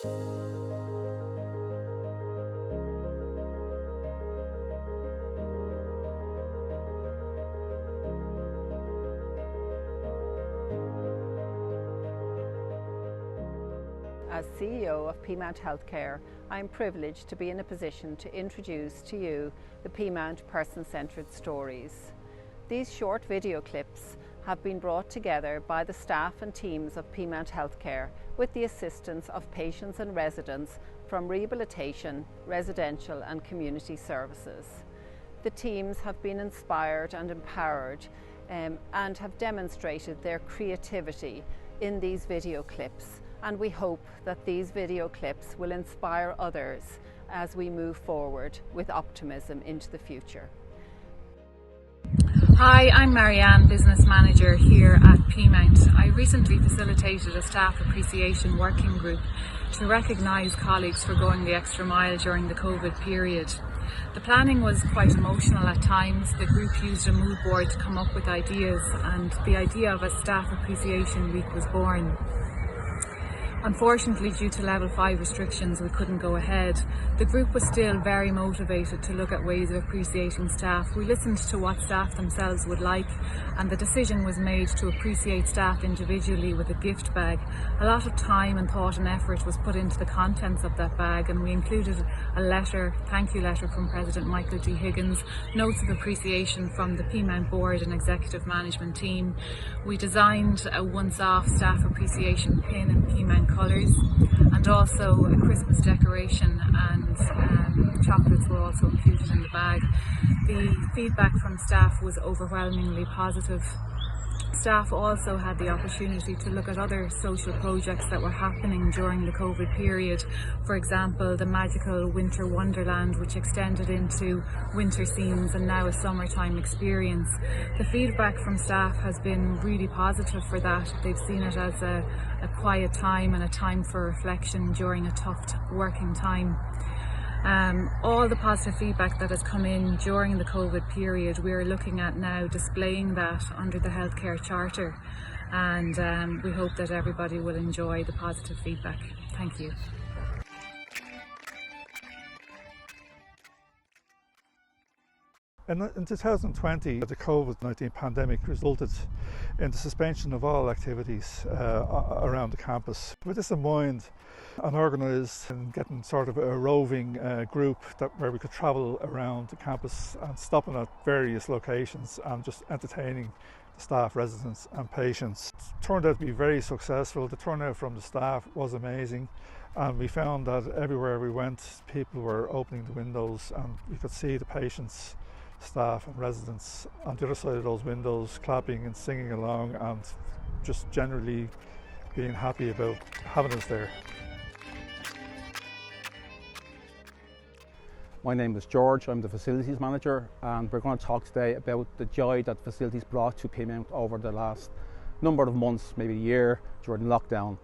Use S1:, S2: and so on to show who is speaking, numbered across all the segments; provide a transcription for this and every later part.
S1: As CEO of Peamount Healthcare, I am privileged to be in a position to introduce to you the Peamount Person-Centred Stories. These short video clips have been brought together by the staff and teams of Peamount Healthcare with the assistance of patients and residents from Rehabilitation, Residential and Community Services. The teams have been inspired and empowered and have demonstrated their creativity in these video clips. And we hope that these video clips will inspire others as we move forward with optimism into the future.
S2: Hi, I'm Marianne, Business Manager here at Peamount. I recently facilitated a staff appreciation working group to recognise colleagues for going the extra mile during the COVID period. The planning was quite emotional at times. The group used a mood board to come up with ideas, and the idea of a staff appreciation week was born. Unfortunately, due to level 5 restrictions, we couldn't go ahead. The group was still very motivated to look at ways of appreciating staff. We listened to what staff themselves would like, and the decision was made to appreciate staff individually with a gift bag. A lot of time and thought and effort was put into the contents of that bag, and we included a letter, thank you letter from President Michael G. Higgins, notes of appreciation from the Peamount Board and Executive Management team. We designed a once-off staff appreciation pin in Peamount colours, and also a Christmas decoration, and chocolates were also included in the bag. The feedback from staff was overwhelmingly positive. Staff also had the opportunity to look at other social projects that were happening during the COVID period. For example, the magical Winter Wonderland, which extended into winter scenes and now a summertime experience. The feedback from staff has been really positive for that. They've seen it as a quiet time and a time for reflection during a tough working time. All the positive feedback that has come in during the COVID period, we're looking at now displaying that under the Healthcare Charter, and we hope that everybody will enjoy the positive feedback. Thank you.
S3: In 2020, the COVID-19 pandemic resulted in the suspension of all activities around the campus. With this in mind, and organised and getting sort of a roving group where we could travel around the campus and stopping at various locations and just entertaining the staff, residents and patients. It turned out to be very successful. The turnout from the staff was amazing, and we found that everywhere we went, people were opening the windows and we could see the patients, staff and residents on the other side of those windows clapping and singing along and just generally being happy about having us there.
S4: My name is George, I'm the Facilities Manager, and we're going to talk today about the joy that facilities brought to Peamount over the last number of months, maybe a year, during lockdown.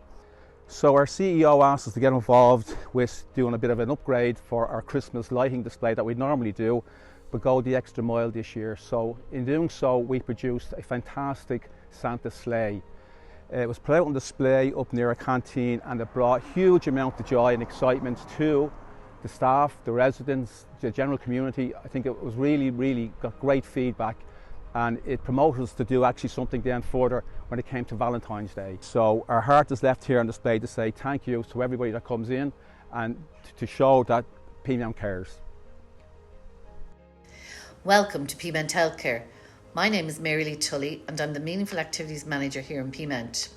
S4: So our CEO asked us to get involved with doing a bit of an upgrade for our Christmas lighting display that we normally do, but go the extra mile this year. So in doing so, we produced a fantastic Santa sleigh. It was put out on display up near a canteen, and it brought a huge amount of joy and excitement to the staff, the residents, the general community. I think it was really got great feedback, and it promoted us to do actually something then further when it came to Valentine's Day. So our heart is left here on display to say thank you to everybody that comes in and to show that Peamount cares.
S5: Welcome to Peamount Healthcare. My name is Mary Lee Tully, and I'm the Meaningful Activities Manager here in Peamount.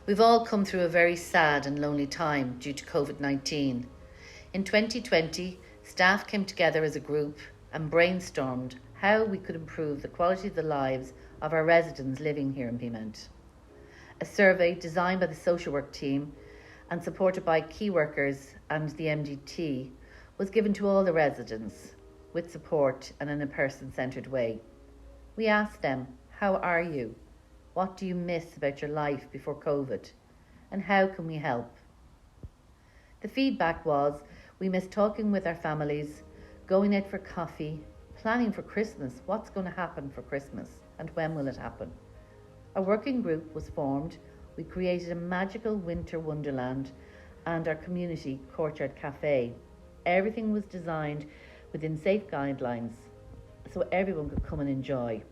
S5: We've all come through a very sad and lonely time due to COVID-19. In 2020, staff came together as a group and brainstormed how we could improve the quality of the lives of our residents living here in Peamount. A survey designed by the social work team and supported by key workers and the MDT was given to all the residents with support and in a person-centred way. We asked them, how are you? What do you miss about your life before COVID? And how can we help? The feedback was, we miss talking with our families, going out for coffee, planning for Christmas, what's going to happen for Christmas and when will it happen. A working group was formed. We created a magical winter wonderland and our community courtyard cafe. Everything was designed within safe guidelines so everyone could come and enjoy.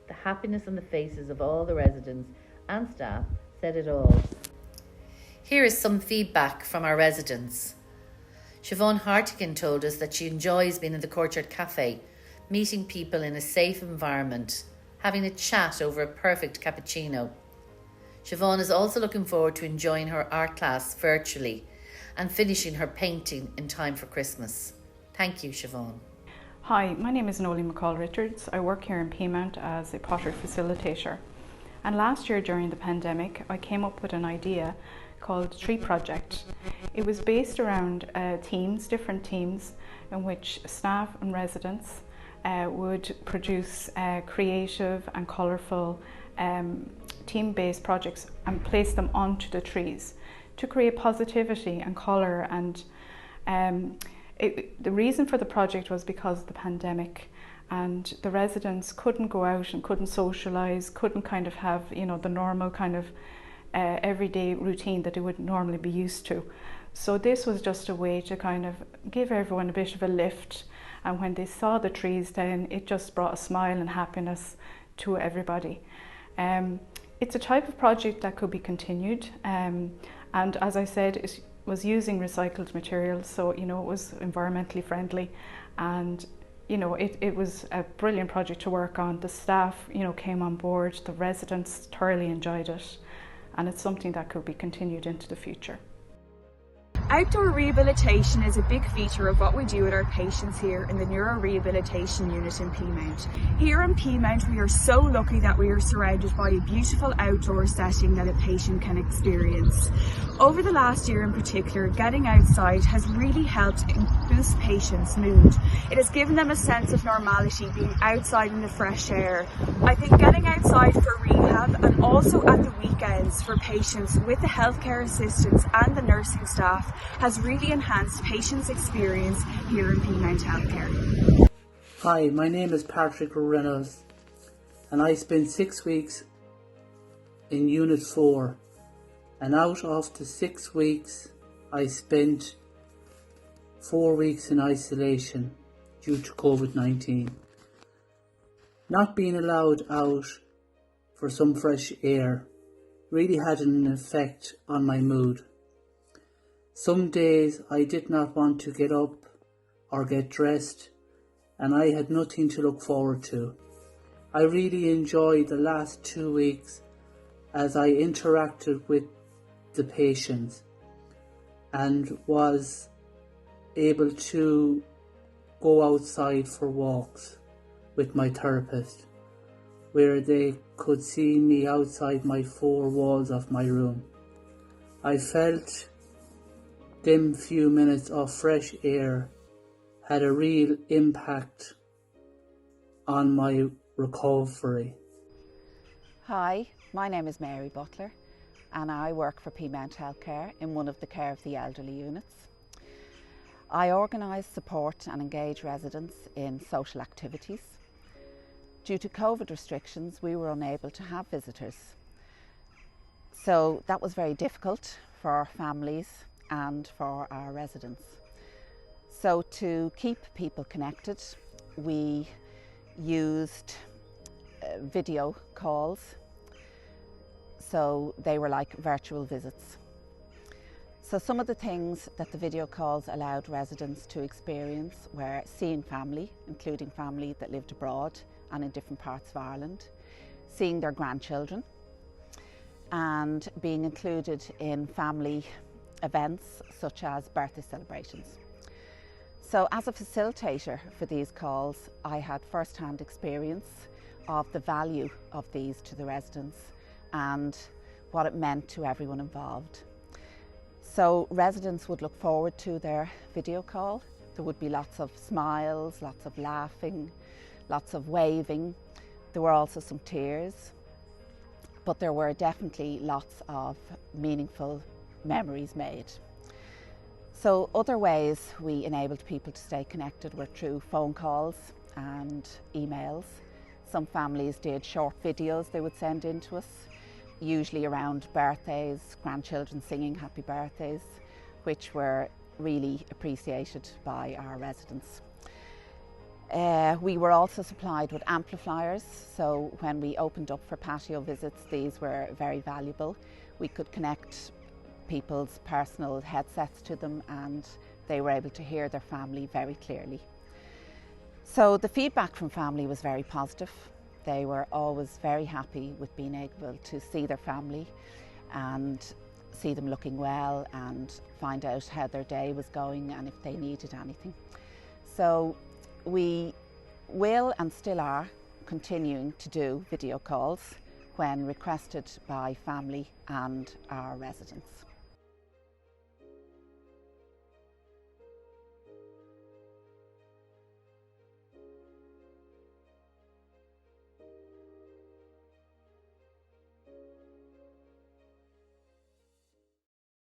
S5: The happiness on the faces of all the residents and staff said it all. Here is some feedback from our residents. Siobhan Hartigan told us that she enjoys being in the Courtyard Cafe, meeting people in a safe environment, having a chat over a perfect cappuccino. Siobhan is also looking forward to enjoying her art class virtually and finishing her painting in time for Christmas. Thank you, Siobhan.
S6: Hi, my name is Noli McCall-Richards. I work here in Peamount as a pottery facilitator. And last year during the pandemic, I came up with an idea called Tree Project. It was based around different teams in which staff and residents would produce creative and colourful team-based projects and place them onto the trees to create positivity and colour. And the reason for the project was because of the pandemic, and the residents couldn't go out and couldn't socialise, couldn't kind of have, you know, the normal kind of everyday routine that they would normally be used to. So this was just a way to kind of give everyone a bit of a lift, and when they saw the trees then it just brought a smile and happiness to everybody. It's a type of project that could be continued, and as I said, it was using recycled materials, so you know it was environmentally friendly, and you know it was a brilliant project to work on. The staff, you know, came on board, the residents thoroughly enjoyed it, and it's something that could be continued into the future.
S7: Outdoor rehabilitation is a big feature of what we do with our patients here in the Neuro Rehabilitation Unit in Peamount. Here in Peamount we are so lucky that we are surrounded by a beautiful outdoor setting that a patient can experience. Over the last year in particular, getting outside has really helped boost patients' mood. It has given them a sense of normality being outside in the fresh air. I think getting outside for rehab and also at the weekends for patients with the healthcare assistants and the nursing staff has really enhanced patients' experience here in Peamount Healthcare.
S8: Hi, my name is Patrick Reynolds and I spent 6 weeks in Unit 4, and out of the 6 weeks I spent 4 weeks in isolation due to COVID-19. Not being allowed out for some fresh air really had an effect on my mood. Some days I did not want to get up or get dressed, and I had nothing to look forward to. I really enjoyed the last 2 weeks as I interacted with the patients and was able to go outside for walks with my therapist, where they could see me outside my 4 walls of my room. I felt them few minutes of fresh air had a real impact on my recovery.
S9: Hi, my name is Mary Butler and I work for Peamount Healthcare in one of the care of the elderly units. I organise, support and engage residents in social activities. Due to COVID restrictions, we were unable to have visitors. So that was very difficult for our families and for our residents. So to keep people connected, we used video calls. So they were like virtual visits. So some of the things that the video calls allowed residents to experience were seeing family, including family that lived abroad and in different parts of Ireland, seeing their grandchildren, and being included in family events such as birthday celebrations. So as a facilitator for these calls, I had first-hand experience of the value of these to the residents and what it meant to everyone involved. So residents would look forward to their video call. There would be lots of smiles, lots of laughing, lots of waving. There were also some tears, but there were definitely lots of meaningful memories made. So other ways we enabled people to stay connected were through phone calls and emails. Some families did short videos they would send in to us, usually around birthdays, grandchildren singing happy birthdays, which were really appreciated by our residents. We were also supplied with amplifiers, so when we opened up for patio visits, these were very valuable. We could connect people's personal headsets to them and they were able to hear their family very clearly. So the feedback from family was very positive. They were always very happy with being able to see their family and see them looking well and find out how their day was going and if they needed anything. So we will and still are continuing to do video calls when requested by family and our residents.